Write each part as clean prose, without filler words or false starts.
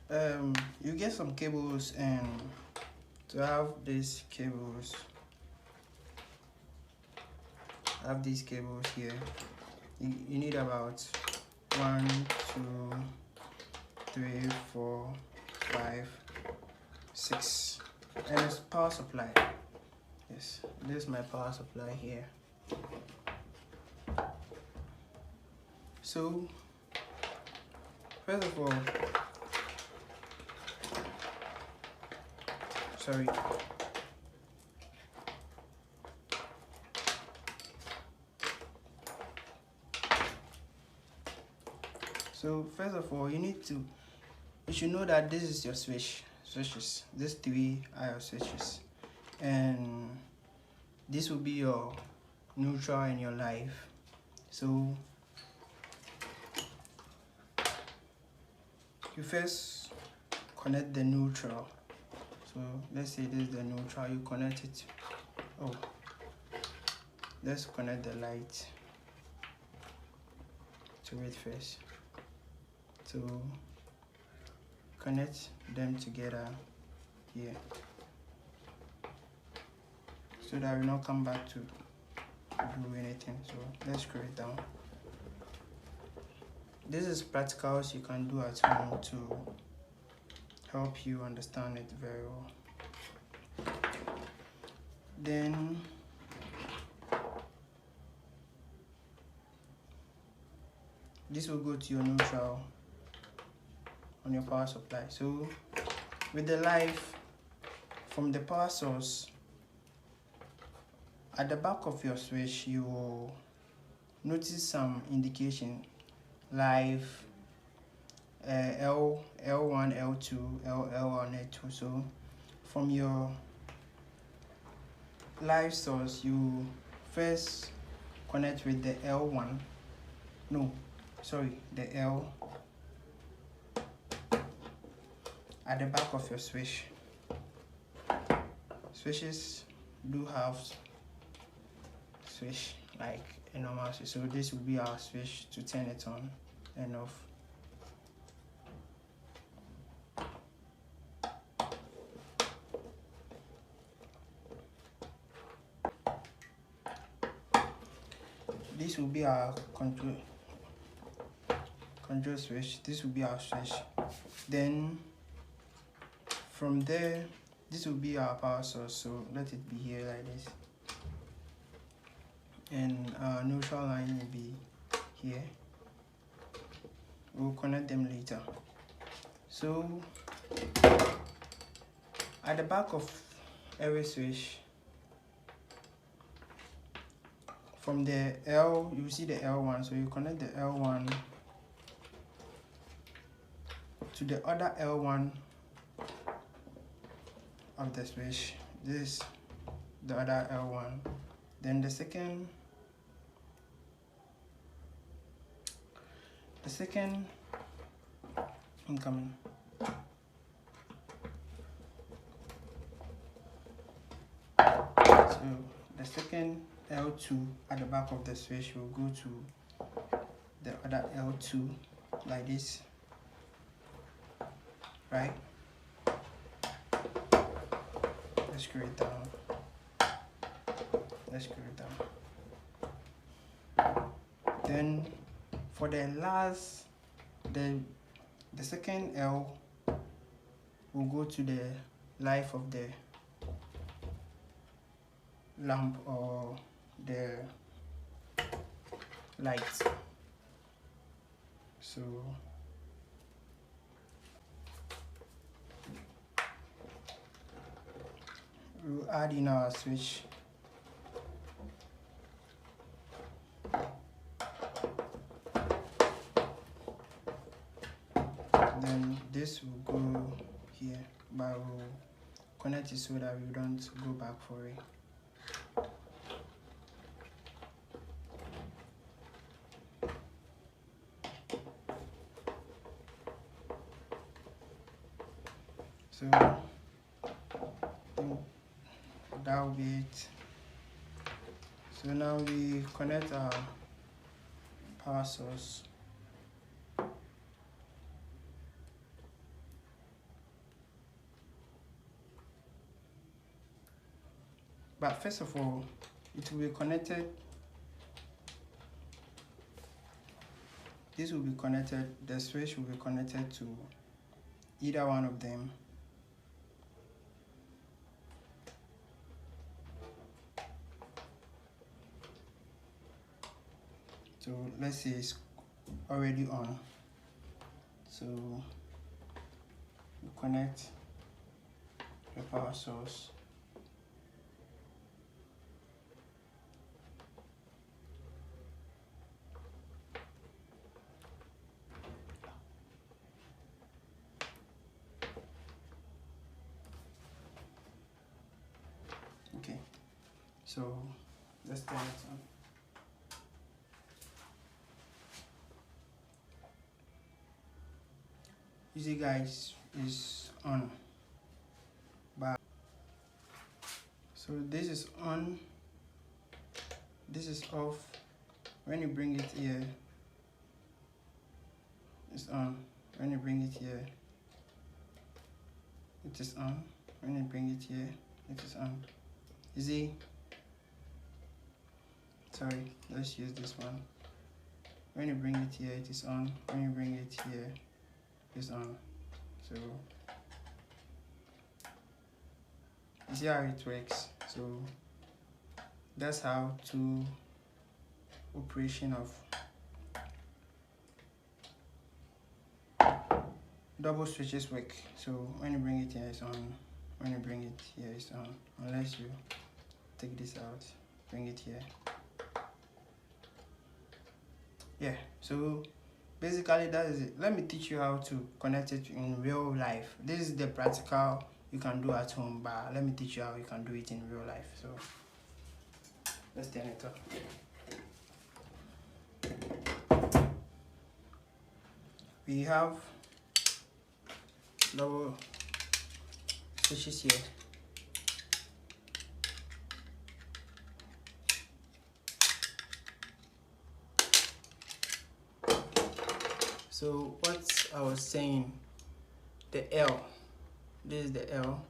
You get some cables, and to have these cables, here. You need about 1, 2, 3, 4, 5, 6, and it's power supply. Yes, this is my power supply here. So first of all, sorry. So first of all, you should know that this is your switches. These 3 are your switches, and this will be your neutral in your life. So you first connect the neutral. So let's say this is the neutral. You connect it. Oh, let's connect the light to it first. So connect them together here, so that we not come back to do anything. So let's screw it down. This is practicals you can do at home to help you understand it very well. Then this will go to your neutral on your power supply. So with the live from the power source, at the back of your switch you will notice some indication live, L1, L2, L1, L2. So from your live source, you first connect with the L1. No, sorry, the L at the back of your switch. Switches do have switch like a normal switch. So this will be our switch to turn it on and off. This will be our control switch. This will be our switch. Then from there, this will be our power source. So let it be here like this, and our neutral line will be here. We'll connect them later. So at the back of every switch, from the L, you see the L1, so you connect the L1 to the other L1 of the switch. This is the other L1. Then the second I'm coming. So the second L2 at the back of the switch will go to the other L2 like this, right? Let's screw it down. Then for the last, the second L will go to the life of the lamp or the light. So we'll add in our switch. Then this will go here, but we'll connect it so that we don't go back for it. So I think that will be it. So now we connect our power source. But first of all, it will be connected. This will be connected, the switch will be connected to either one of them. So let's say it's already on. So you connect the power source. Okay, so let's turn it on. You see guys, is on. But so this is on, this is off. When you bring it here, it's on. When you bring it here, it is on. When you bring it here, it is on. You see? Sorry, let's use this one. When you bring it here, it is on. When you bring it here, it's on. So you see how it works. So that's how two operation of double switches work. So when you bring it here, it's on. When you bring it here, it's on. Unless you take this out, bring it here. Yeah, so basically that is it. Let me teach you how to connect it in real life. This is the practical you can do at home, but let me teach you how you can do it in real life. So let's turn it off. We have double switches here. So what I was saying, the L, this is the L,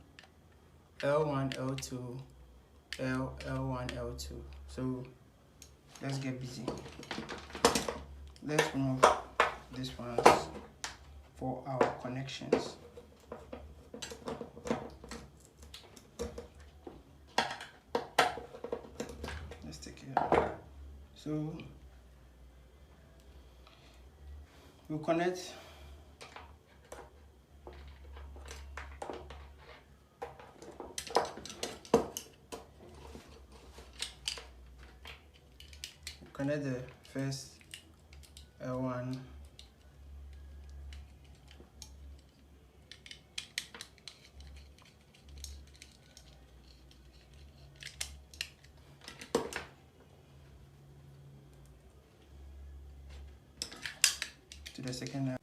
L1, L2, L1, L2. So let's get busy. Let's remove these ones for our connections. Let's take it out. So we'll connect the first L1 to the second